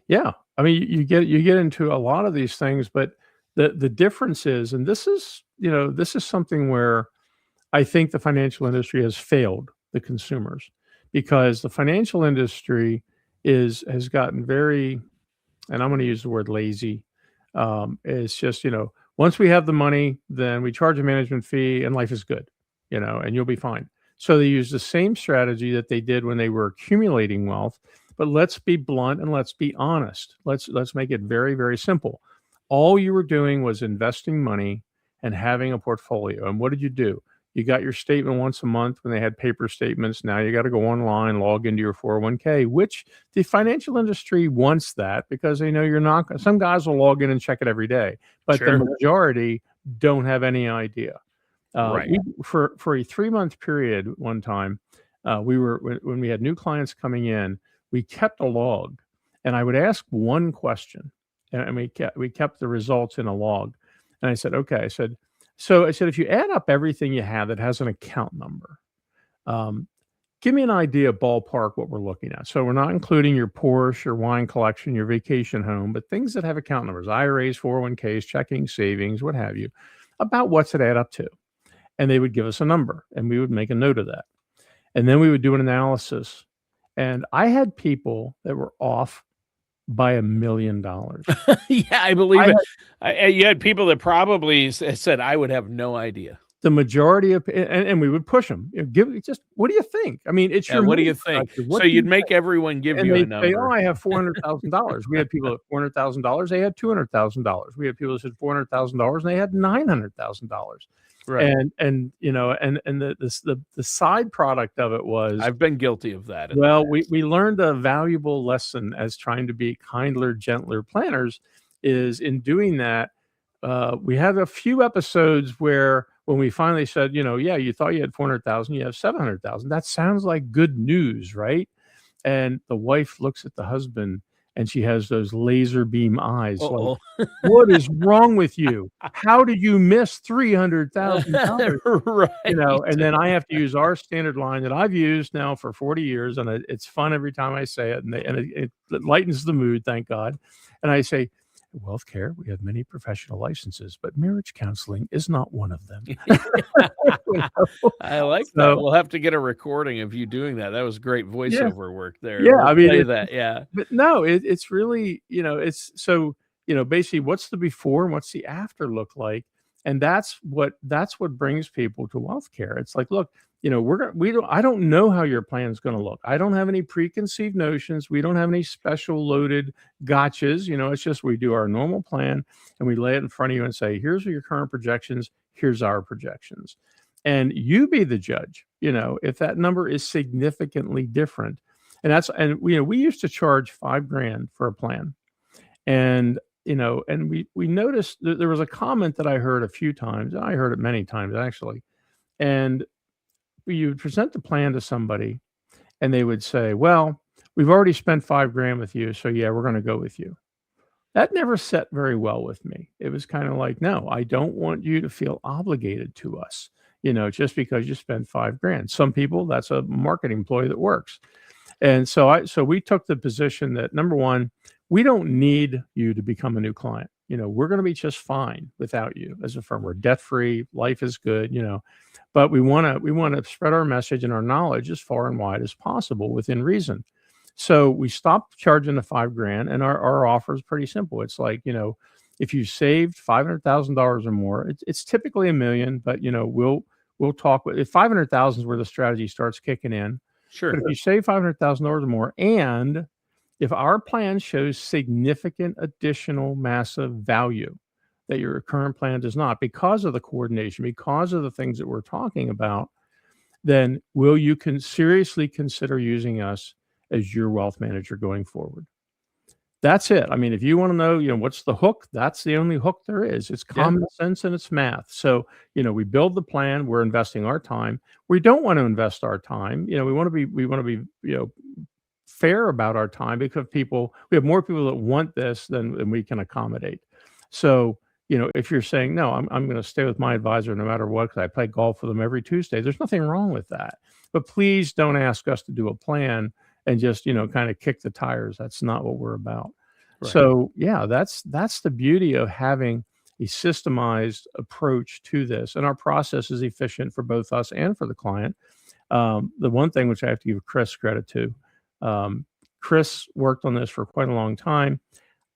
Yeah. I mean, you get into a lot of these things, but the difference is, and this is something where I think the financial industry has failed the consumers because the financial industry has gotten very, and I'm going to use the word lazy. It's just, once we have the money, then we charge a management fee and life is good, and you'll be fine. So they use the same strategy that they did when they were accumulating wealth. But let's be blunt and let's be honest. Let's make it very, very simple. All you were doing was investing money and having a portfolio. And what did you do? You got your statement once a month when they had paper statements. Now you got to go online, log into your 401k, which the financial industry wants that because they know you're not. Some guys will log in and check it every day, but Sure. the majority don't have any idea. Right. For a 3-month period, one time, when we had new clients coming in, we kept a log, and I would ask one question, and we kept the results in a log. And I said, okay, so I said, if you add up everything you have that has an account number, give me an idea, ballpark, what we're looking at. So we're not including your Porsche, your wine collection, your vacation home, but things that have account numbers, IRAs, 401ks, checking, savings, what have you, about what's it add up to. And they would give us a number, and we would make a note of that. And then we would do an analysis. And I had people that were off by $1 million. Yeah, I believe it. You had people that probably said, I would have no idea. The majority of, and we would push them. What do you think? I mean, it's your. What do you think? So you'd make everyone give you a number. Say, oh, I have $400,000. We had people at $400,000. They had $200,000. We had people that said $400,000 and they had $900,000. Right. And the side product of it was, I've been guilty of that. Well, we learned a valuable lesson as trying to be kinder, gentler planners. Is in doing that, we had a few episodes where when we finally said, yeah, you thought you had 400,000, you have 700,000. That sounds like good news, right? And the wife looks at the husband and she has those laser beam eyes. Like, what is wrong with you? How did you miss $300,000? Right. And then I have to use our standard line that I've used now for 40 years. And it's fun every time I say it. And it lightens the mood, thank God. And I say, WealthKare, we have many professional licenses, but marriage counseling is not one of them. I like that. We'll have to get a recording of you doing that. That was great voiceover work there. Yeah, I mean, that. Yeah, but no, it's really, it's so, basically, what's the before and what's the after look like, and that's what brings people to WealthKare. It's like, look, I don't know how your plan's going to look. I don't have any preconceived notions. We don't have any special loaded gotchas. It's just we do our normal plan and we lay it in front of you and say, here's your current projections. Here's our projections. And you be the judge, if that number is significantly different. And we used to charge $5,000 for a plan. And, and we noticed that there was a comment that I heard a few times. I heard it many times, actually. And you would present the plan to somebody and they would say, well, we've already spent $5,000 with you. So yeah, we're going to go with you. That never set very well with me. It was kind of like, no, I don't want you to feel obligated to us, just because you spent $5,000. Some people, that's a marketing employee that works. And so we took the position that, number one, we don't need you to become a new client. We're going to be just fine without you as a firm. We're debt free. Life is good, but we want to spread our message and our knowledge as far and wide as possible within reason. So we stopped charging the $5,000, and our offer is pretty simple. It's like, if you saved $500,000 or more, it's typically $1 million, but we'll talk if 500,000 is where the strategy starts kicking in. Sure. But if you save $500,000 or more, and if our plan shows significant additional massive value that your current plan does not, because of the coordination, because of the things that we're talking about, then will you seriously consider using us as your wealth manager going forward? That's it. I mean, if you want to know, what's the hook, that's the only hook there is. It's common sense and it's math. So, we build the plan, we're investing our time. We don't want to invest our time. We want to be, fair about our time, because we have more people that want this than we can accommodate. So, if you're saying, no, I'm going to stay with my advisor no matter what, because I play golf with them every Tuesday, there's nothing wrong with that. But please don't ask us to do a plan and just, kind of kick the tires. That's not what we're about. Right. So yeah, that's the beauty of having a systemized approach to this. And our process is efficient for both us and for the client. The one thing which I have to give Chris credit to, Chris worked on this for quite a long time.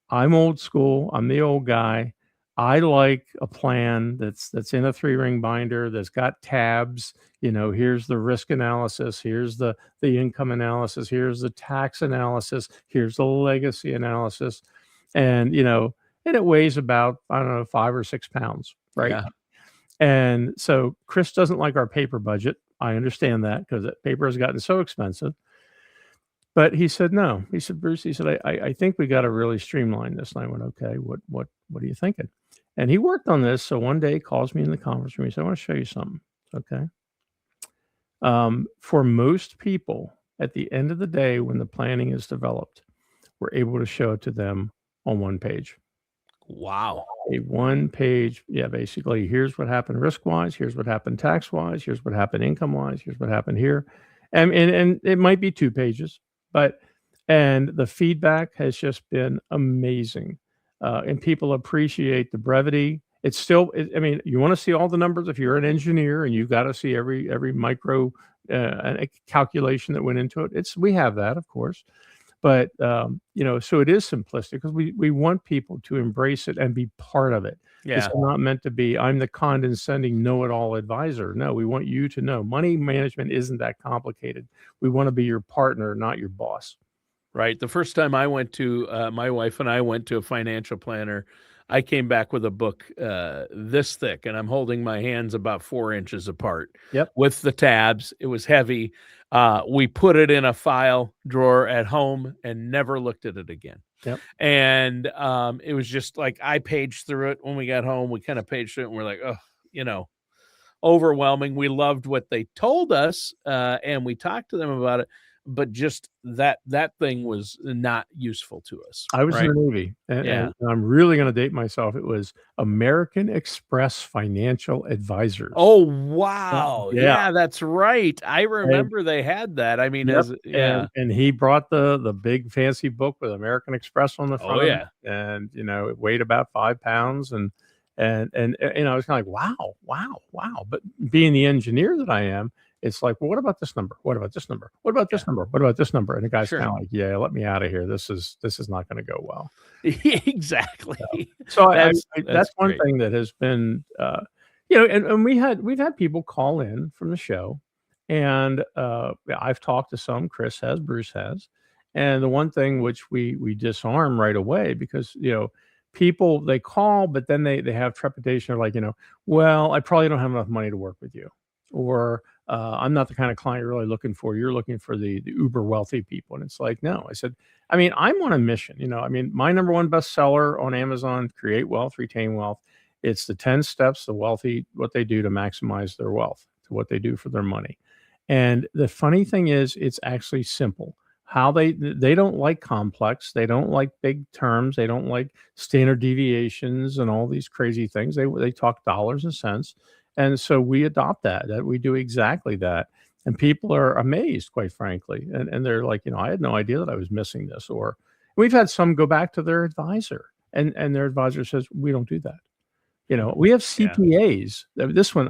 I'm old school. I'm the old guy. I like a plan that's in a 3-ring binder, that's got tabs. Here's the risk analysis, here's the income analysis, here's the tax analysis, here's the legacy analysis, and it weighs about, I don't know, 5 or 6 pounds, right? Yeah. And so Chris doesn't like our paper budget. I understand that, because paper has gotten so expensive. But he said, no. He said, Bruce, I think we got to really streamline this. And I went, okay, what are you thinking? And he worked on this. So one day he calls me in the conference room. He said, I want to show you something. Okay. For most people, at the end of the day, when the planning is developed, we're able to show it to them on one page. Wow. A one page. Yeah. Basically, here's what happened risk-wise. Here's what happened tax-wise. Here's what happened income-wise. Here's what happened here. And it might be 2 pages, and the feedback has just been amazing, and people appreciate the brevity. It's still, I mean, you want to see all the numbers if you're an engineer, and you've got to see every micro calculation that went into it. We have that, of course, but so it is simplistic because we want people to embrace it and be part of it. It's Yeah. not meant to be, I'm the condescending know-it-all advisor. No, we want you to know money management isn't that complicated. We want to be your partner, not your boss. Right. The first time I went to, my wife and I went to a financial planner, I came back with a book this thick, and I'm holding my hands about 4 inches apart Yep. with the tabs. It was heavy. We put it in a file drawer at home and never looked at it again. Yep. And it was just like I paged through it when we got home. We kind of paged through it, and we're like, oh, overwhelming. We loved what they told us, and we talked to them about it, but just that thing was not useful to us. I was in right? the Navy, Yeah. and I'm really gonna date myself. It was American Express Financial Advisors. Oh, wow. Yeah. Yeah, that's right. I And remember they had that. I mean, yep, yeah. and he brought the big fancy book with American Express on the Oh, front of it, yeah. and, it weighed about 5 pounds, and I was kinda like, "Wow, wow, wow," but being the engineer that I am, it's like, "Well, what about this number? What about this number? What about Yeah. this number? What about this number?" And the guy's Sure. kinda like, "Yeah, let me out of here. This is not gonna go well." Exactly. So That's that's one great. thing that has been, and we've had people call in from the show, and I've talked to some. Chris has, Bruce has, and the one thing which we disarm right away because people they call, but then they have trepidation. They're like, well, I probably don't have enough money to work with you, or I'm not the kind of client you're really looking for. You're looking for the uber wealthy people, and it's like, no. I said, I mean, I'm on a mission. I mean, my number one bestseller on Amazon, Create Wealth, Retain Wealth. It's the 10 steps the wealthy, what they do to maximize their wealth, to what they do for their money. And the funny thing is, it's actually simple. How they don't like complex, they don't like big terms, they don't like standard deviations and all these crazy things. They talk dollars and cents. And so we adopt that we do exactly that. And people are amazed, quite frankly. And they're like, I had no idea that I was missing this. Or we've had some go back to their advisor and their advisor says, we don't do that. We have Yeah. CPAs. This one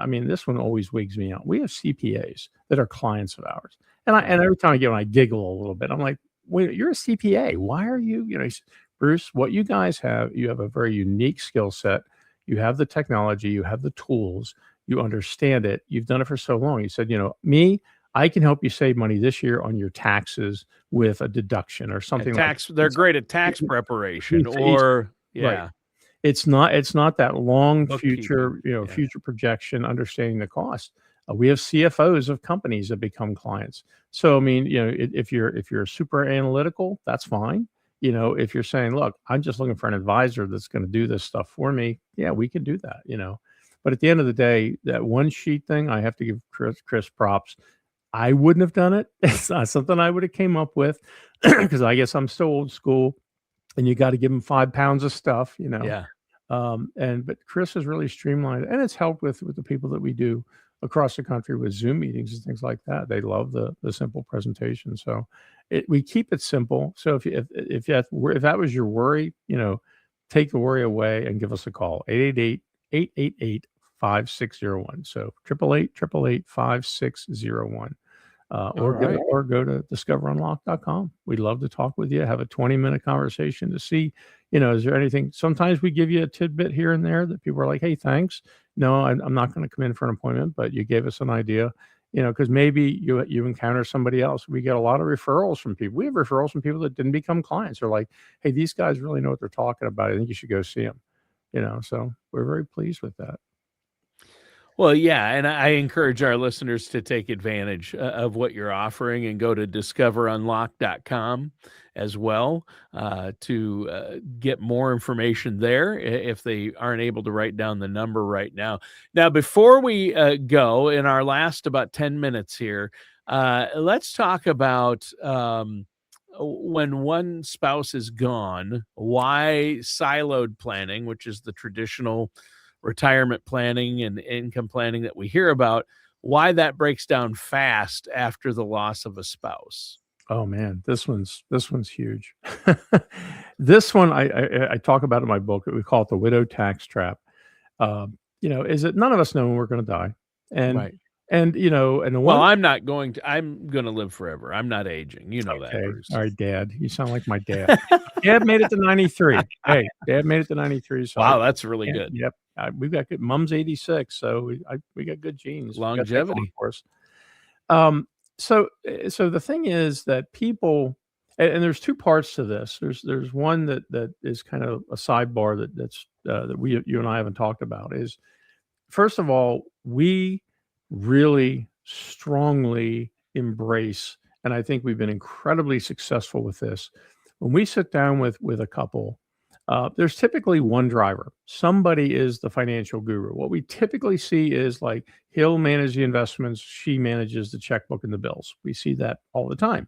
always wigs me out. We have CPAs that are clients of ours. And every time I giggle a little bit. I'm like, "Wait, you're a CPA. Why are you?" He said, "Bruce, what you guys have, you have a very unique skill set. You have the technology, you have the tools, you understand it. You've done it for so long." He said, "Me, I can help you save money this year on your taxes with a deduction or something like that." They're great at tax preparation He's or right. yeah, It's not that long bookkeeping. future, Yeah. future projection, understanding the cost. We have CFOs of companies that become clients. So, I mean, if you're super analytical, that's fine. If you're saying, "Look, I'm just looking for an advisor that's gonna do this stuff for me," yeah, we can do that. But at the end of the day, that one sheet thing, I have to give Chris props. I wouldn't have done it. It's not something I would have came up with because I guess I'm so old school, and you gotta give them 5 pounds of stuff. Yeah. But Chris has really streamlined it, and it's helped with the people that we do across the country with Zoom meetings and things like that. They love the simple presentation. So we keep it simple. So if that was your worry, take the worry away and give us a call. 888-888-5601. So 888-888-5601. All right. Or go to discoverunlock.com. We'd love to talk with you, have a 20-minute conversation to see, is there anything. Sometimes we give you a tidbit here and there that people are like, "Hey, thanks. No, I'm not going to come in for an appointment, but you gave us an idea." Because maybe you encounter somebody else. We get a lot of referrals from people. We have referrals from people that didn't become clients. They're like, "Hey, these guys really know what they're talking about. I think you should go see them." So we're very pleased with that. Well, yeah, and I encourage our listeners to take advantage of what you're offering and go to discoverunlock.com as well to get more information there if they aren't able to write down the number right now. Now, before we go in our last about 10 minutes here, let's talk about when one spouse is gone, why siloed planning, which is the traditional retirement planning and income planning that we hear about, why that breaks down fast after the loss of a spouse. Oh man, this one's huge. This one I talk about in my book. We call it the widow tax trap. Is that none of us know when we're going to die, and Right. and and the Well, one. I'm going to live forever. I'm not aging. You know that, Okay, Bruce. all right, Dad. You sound like my dad. Dad made it to 93. Hey, Dad made it to 93. So Wow, that's really yeah, good. yep. We've got good. Mom's 86, so we got good genes. We got that going Longevity. for us. So the thing is that people, and there's two parts to this. There's one that is kind of a sidebar that you and I haven't talked about. Is first of all, we really strongly embrace, and I think we've been incredibly successful with this. When we sit down with a couple, there's typically one driver. Somebody is the financial guru. What we typically see is like he'll manage the investments, she manages the checkbook and the bills. We see that all the time.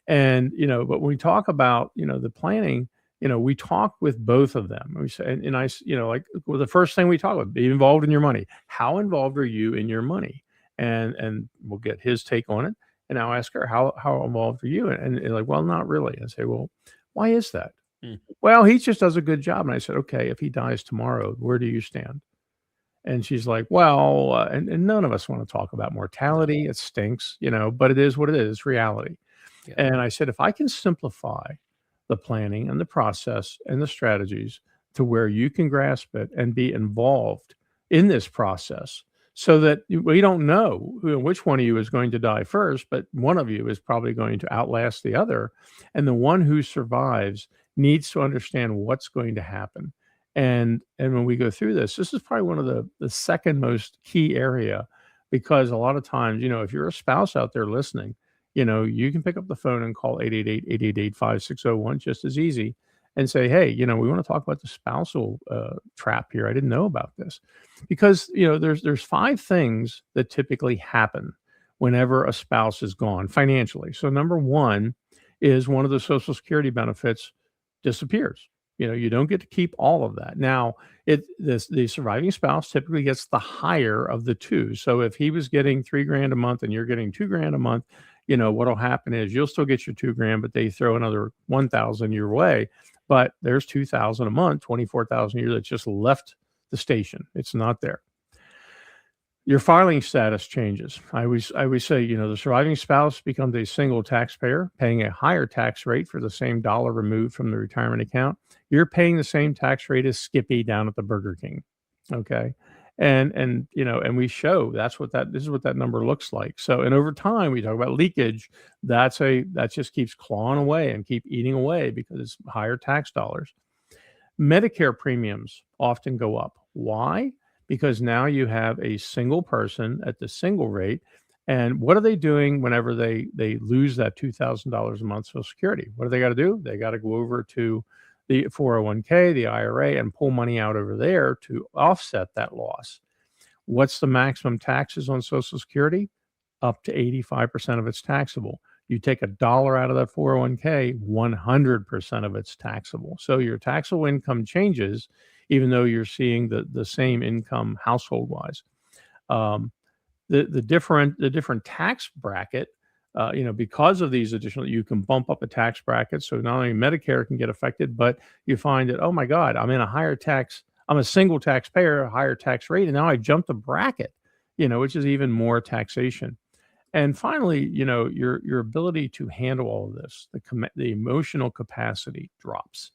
And but when we talk about the planning, we talk with both of them. We say, and I, like, well, the first thing we talk about, be involved in your money. How involved are you in your money? And we'll get his take on it. And I'll ask her, how involved are you? And like, well, not really. I say, well, why is that? Hmm. Well, he just does a good job. And I said, okay, if he dies tomorrow, where do you stand? And she's like, well, and none of us want to talk about mortality. It stinks, but it is what it is. It's reality. Yeah. And I said, if I can simplify the planning and the process and the strategies to where you can grasp it and be involved in this process so that we don't know which one of you is going to die first, but one of you is probably going to outlast the other. And the one who survives needs to understand what's going to happen. And when we go through this is probably one of the second most key area, because a lot of times, if you're a spouse out there listening, you can pick up the phone and call 888-888-5601 just as easy and say, hey, we want to talk about the spousal trap here. I didn't know about this. Because, there's 5 things that typically happen whenever a spouse is gone financially. So number 1 is one of the Social Security benefits disappears. You don't get to keep all of that. Now, the surviving spouse typically gets the higher of the two. So if he was getting $3,000 a month and you're getting $2,000 a month, what'll happen is you'll still get your $2,000, but they throw another $1,000 your way. But there's $2,000 a month, $24,000 a year that just left the station. It's not there. Your filing status changes. I always say, the surviving spouse becomes a single taxpayer, paying a higher tax rate for the same dollar removed from the retirement account. You're paying the same tax rate as Skippy down at the Burger King. Okay. And we show this is what that number looks like. So, and over time we talk about leakage. That just keeps clawing away and keep eating away because it's higher tax dollars. Medicare premiums often go up. Why? Because now you have a single person at the single rate. And what are they doing whenever they lose that $2,000 a month Social Security? What do they got to do? They got to go over to the 401k, the IRA, and pull money out over there to offset that loss. What's the maximum taxes on Social Security? Up to 85% of it's taxable. You take $1 out of that 401k, 100% of it's taxable. So your taxable income changes, even though you're seeing the same income household wise. The different tax bracket, because of these additional, you can bump up a tax bracket. So not only Medicare can get affected, but you find that, oh my God, I'm in a higher tax. I'm a single taxpayer, a higher tax rate, and now I jumped a bracket, which is even more taxation. And finally, your ability to handle all of this, the emotional capacity drops.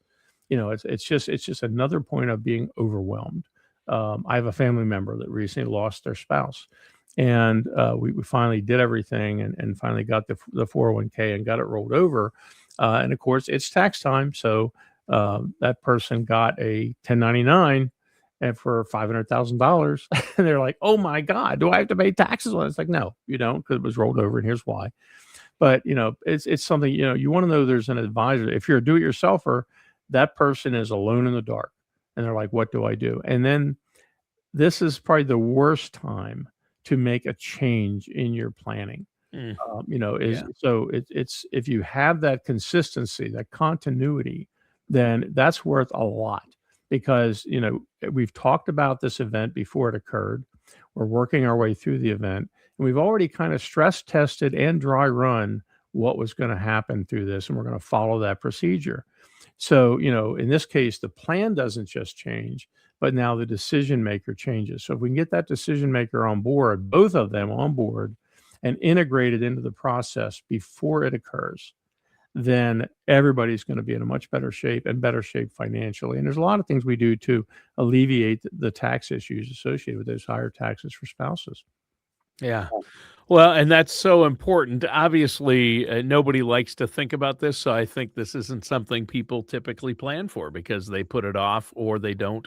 It's just another point of being overwhelmed. I have a family member that recently lost their spouse, and we finally did everything and finally got the 401k and got it rolled over. And of course, it's tax time, so that person got a 1099 and for $500,000, and they're like, "Oh my God, do I have to pay taxes on it?" It's like, no, you don't, because it was rolled over, and here's why. But it's something you want to know. There's an advisor. If you're a do-it-yourselfer, that person is alone in the dark, and they're like, "What do I do?" And then this is probably the worst time to make a change in your planning. So it's if you have that consistency, that continuity, then that's worth a lot. Because we've talked about this event before it occurred. We're working our way through the event, And we've already kind of stress tested and dry run what was going to happen through this, and we're going to follow that procedure. So, in this case, the plan doesn't just change, but now the decision maker changes. So if we can get that decision maker on board, both of them on board, and integrated into the process before it occurs, then everybody's going to be in a much better shape and better shape financially. And there's a lot of things we do to alleviate the tax issues associated with those higher taxes for spouses. Yeah. Well, and that's so important. Obviously, nobody likes to think about this, so I think this isn't something people typically plan for because they put it off or they don't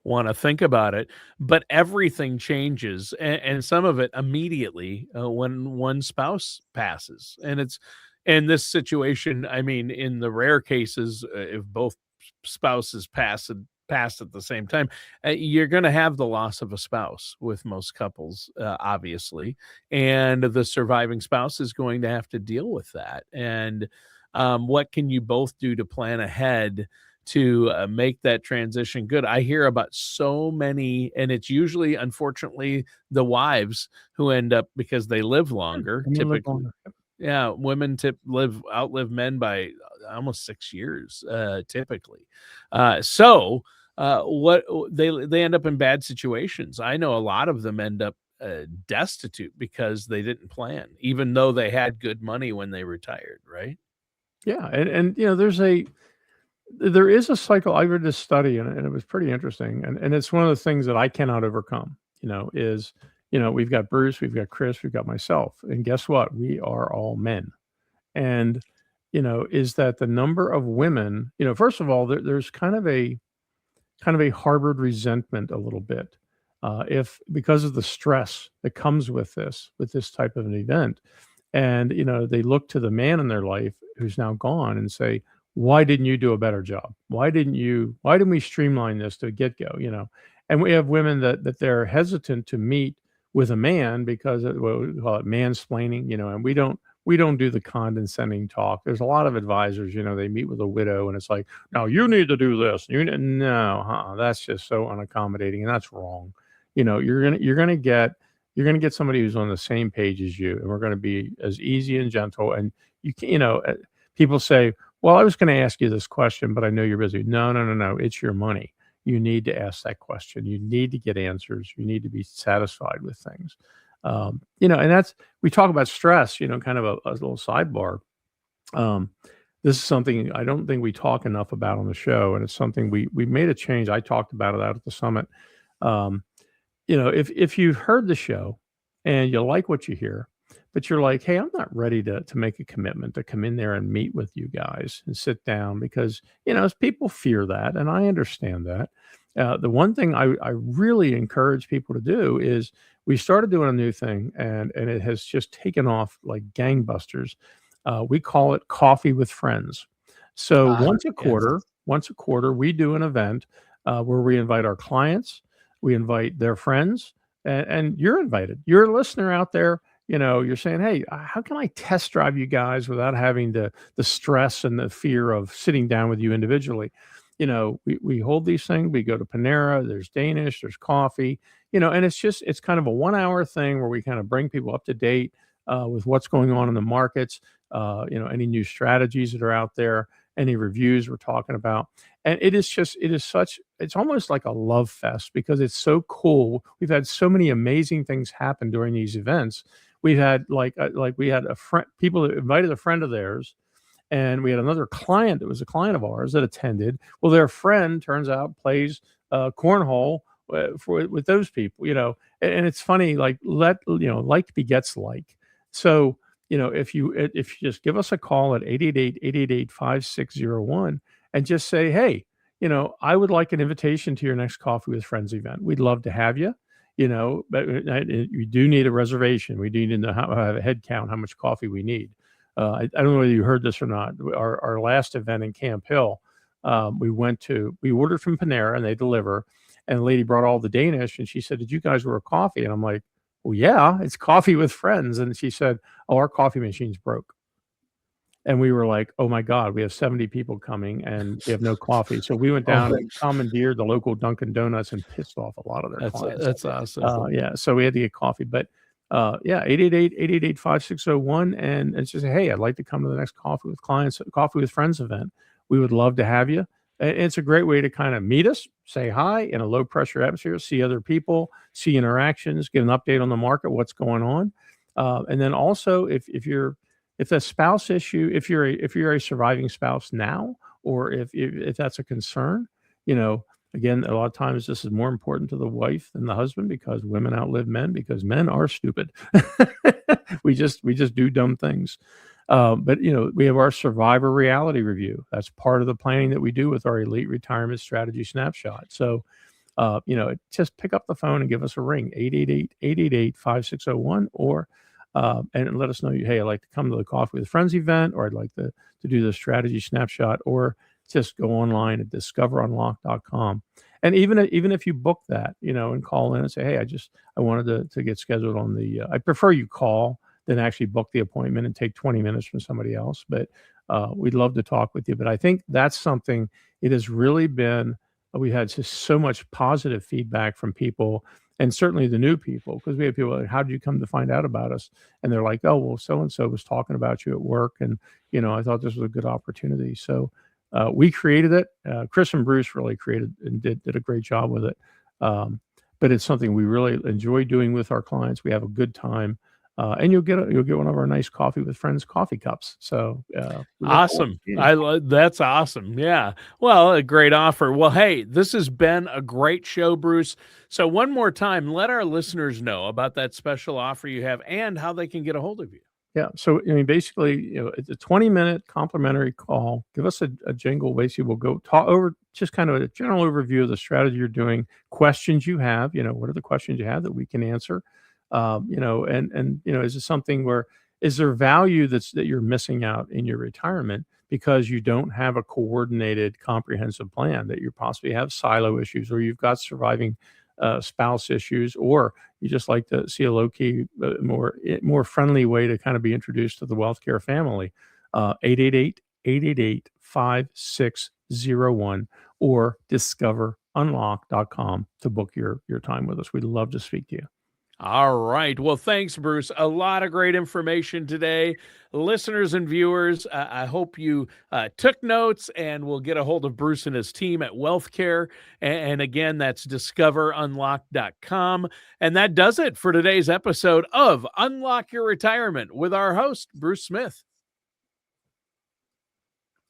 want to think about it. But everything changes, and some of it immediately when one spouse passes. And it's in this situation. I mean, in the rare cases, if both spouses pass at the same time, you're going to have the loss of a spouse with most couples, obviously, and the surviving spouse is going to have to deal with that. And what can you both do to plan ahead to make that transition good? I hear about so many, and it's usually, unfortunately, the wives who end up, because they live longer, typically. Yeah, women outlive men by almost 6 years, typically. What they end up in bad situations. I know a lot of them end up destitute because they didn't plan, even though they had good money when they retired, right? Yeah, and there is a cycle. I read this study and it was pretty interesting, and it's one of the things that I cannot overcome. Is we've got Bruce, we've got Chris, we've got myself, and guess what? We are all men, and is that the number of women? First of all, there's kind of a harbored resentment a little bit, if because of the stress that comes with this type of an event, and they look to the man in their life who's now gone and say, why didn't you do a better job? Why didn't we streamline this to get go? And we have women that they're hesitant to meet with a man because we call it mansplaining, and we don't do the condescending talk. There's a lot of advisors, they meet with a widow and it's like, now you need to do this. No, that's just so unaccommodating, and that's wrong. You're gonna get somebody who's on the same page as you, and we're gonna be as easy and gentle. And you can, people say, well, I was going to ask you this question, but I know you're busy. No, no, no, no. It's your money. You need to ask that question. You need to get answers. You need to be satisfied with things. And we talk about stress, kind of a little sidebar. This is something I don't think we talk enough about on the show. And it's something we made a change. I talked about it out at the summit. If you've heard the show and you like what you hear, but you're like, hey, I'm not ready to make a commitment to come in there and meet with you guys and sit down because, people fear that. And I understand that. The one thing I really encourage people to do is we started doing a new thing and it has just taken off like gangbusters. We call it Coffee with Friends. So once a quarter, we do an event where we invite our clients, we invite their friends, and you're invited. You're a listener out there. You're saying, hey, how can I test drive you guys without having the stress and the fear of sitting down with you individually? We hold these things. We go to Panera. There's Danish. There's coffee. And it's kind of a 1 hour thing where we kind of bring people up to date with what's going on in the markets. Any new strategies that are out there, any reviews we're talking about. And it's almost like a love fest because it's so cool. We've had so many amazing things happen during these events. We've had we had people that invited a friend of theirs, and we had another client that was a client of ours that attended. Well, their friend turns out plays cornhole with those people, and it's funny, like begets like. So, if you just give us a call at 888-888-5601 and just say, hey, I would like an invitation to your next Coffee with Friends event. We'd love to have you. But we do need a reservation. We do need to have a head count, how much coffee we need. I don't know whether you heard this or not. Our last event in Camp Hill, we ordered from Panera and they deliver. And the lady brought all the Danish and she said, did you guys order coffee? And I'm like, well, yeah, it's Coffee with Friends. And she said, oh, our coffee machine's broke. And we were like, oh my God, we have 70 people coming and we have no coffee. So we went down and commandeered the local Dunkin' Donuts and pissed off a lot of their clients. That's awesome. Yeah. So we had to get coffee. But Yeah, 888-888-5601, and just say, hey, I'd like to come to the next Coffee with Clients, Coffee with Friends event. We would love to have you. It's a great way to kind of meet us, say hi in a low pressure atmosphere, see other people, see interactions, get an update on the market, what's going on. And then also if the spouse issue, if you're a surviving spouse now, or if that's a concern, you know, again, a lot of times this is more important to the wife than the husband, because women outlive men, because men are stupid. we just do dumb things. But you know, we have our survivor reality review. That's part of the planning that we do with our elite retirement strategy snapshot. So you know, just pick up the phone and give us a ring, 888-888-5601, or and let us know, hey, I'd like to come to the Coffee with Friends event, or I'd like to do the strategy snapshot, or just go online at discoverunlock.com. And even if you book that, you know, and call in and say, hey, I wanted to get scheduled on the, I prefer you call than actually book the appointment and take 20 minutes from somebody else. But we'd love to talk with you. But I think that's something, it has really been, we had just so much positive feedback from people, and certainly the new people, because we have people like, how did you come to find out about us? And they're like, oh, well, so-and-so was talking about you at work, and, you know, I thought this was a good opportunity. So we created it. Chris and Bruce really created and did a great job with it. But it's something we really enjoy doing with our clients. We have a good time. And you'll get one of our nice Coffee with Friends coffee cups. So awesome. That's awesome. Yeah. Well, a great offer. Well, hey, this has been a great show, Bruce. So one more time, let our listeners know about that special offer you have and how they can get a hold of you. Yeah. So, I mean, basically, you know, it's a 20-minute complimentary call. Give us a jingle. Basically, we'll go talk over just kind of a general overview of the strategy you're doing, questions you have, you know, what are the questions you have that we can answer? You know, and, you know, is it something where, is there value that you're missing out in your retirement because you don't have a coordinated, comprehensive plan, that you possibly have silo issues, or you've got surviving spouse issues, or you just like to see a low-key, more friendly way to kind of be introduced to the WealthKare family. 888-888-5601, or discoverunlock.com to book your time with us. We'd love to speak to you. All right. Well, thanks, Bruce. A lot of great information today. Listeners and viewers, I hope you took notes and will get a hold of Bruce and his team at WealthKare. And again, that's discoverunlock.com. And that does it for today's episode of Unlock Your Retirement with our host, Bruce Smith.